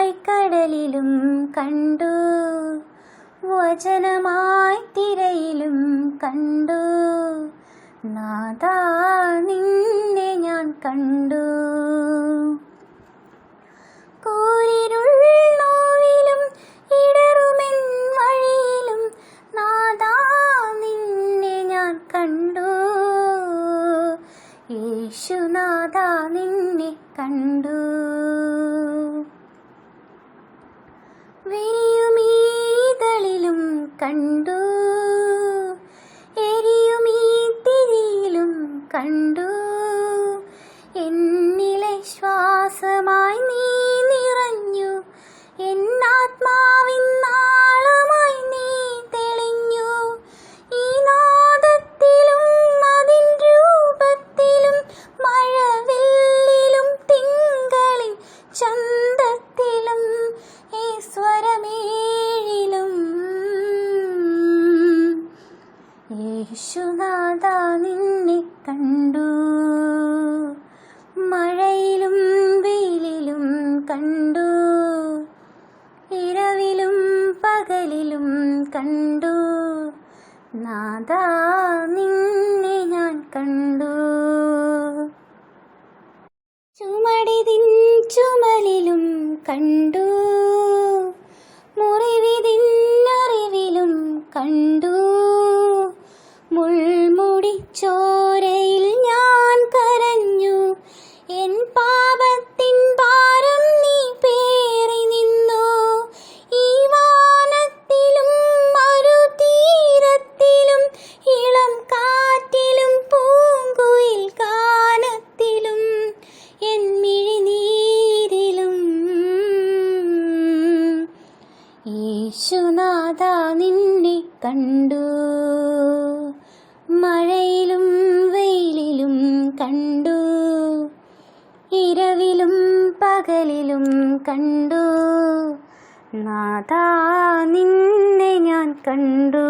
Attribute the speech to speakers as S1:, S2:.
S1: വചനമായി കടലിലും കണ്ടു, വചനമായി തിരയിലും കണ്ടു. നാഥാ നിന്നെ ഞാൻ കണ്ടു. കൂരിരുൾ നോവിലും ഇടറുമെൻ വഴിയിലും നാഥാ നിന്നെ ഞാൻ കണ്ടു. യേശുനാഥാ നിന്നെ കണ്ടു. വിരിയുമീതളിലും കണ്ടു, എരിയുമീ തിരിയിലും കണ്ടു. എന്നിലെ ശ്വാസമായി നീ നിറഞ്ഞു, എന്നാത്മാവിൻ നാളമായി നീ തെളിഞ്ഞു. ഈ നാദത്തിലും അതിൻ രൂപത്തിലും മഴവില്ലിലും തിങ്കളിൻ ചന്തത്തിലും ഈ സ്വരമേഴിലും യേശുനാഥാ നിന്നെ കണ്ടു. മഴയിലും വെയിലിലും കണ്ടു, ഇരവിലും പകലിലും കണ്ടു. നാഥാ നിന്നെ ഞാൻ കണ്ടു. ചുമടിതിൻ ചുമലിലും കണ്ടു, മുറിവിതിൻ അറിവിലും കണ്ടു. മുൾമുടിച്ചോരയിൽ ഞാൻ കരഞ്ഞു, എൻ പാപത്തിൻ ഭാരം നീ പേറി നിന്നു. ഈ വാനത്തിലും മരുതീരത്തിലും ഇളം കാറ്റിലും പൂങ്കുയിൽ ഗാനത്തിലും എൻ മിഴിനീരിലും യേശുനാഥാ നിന്നെ കണ്ടു. മഴയിലും വെയിലിലും കണ്ടു, ഇരവിലും പകലിലും കണ്ടു. നാഥാ നിന്നെ ഞാൻ കണ്ടു.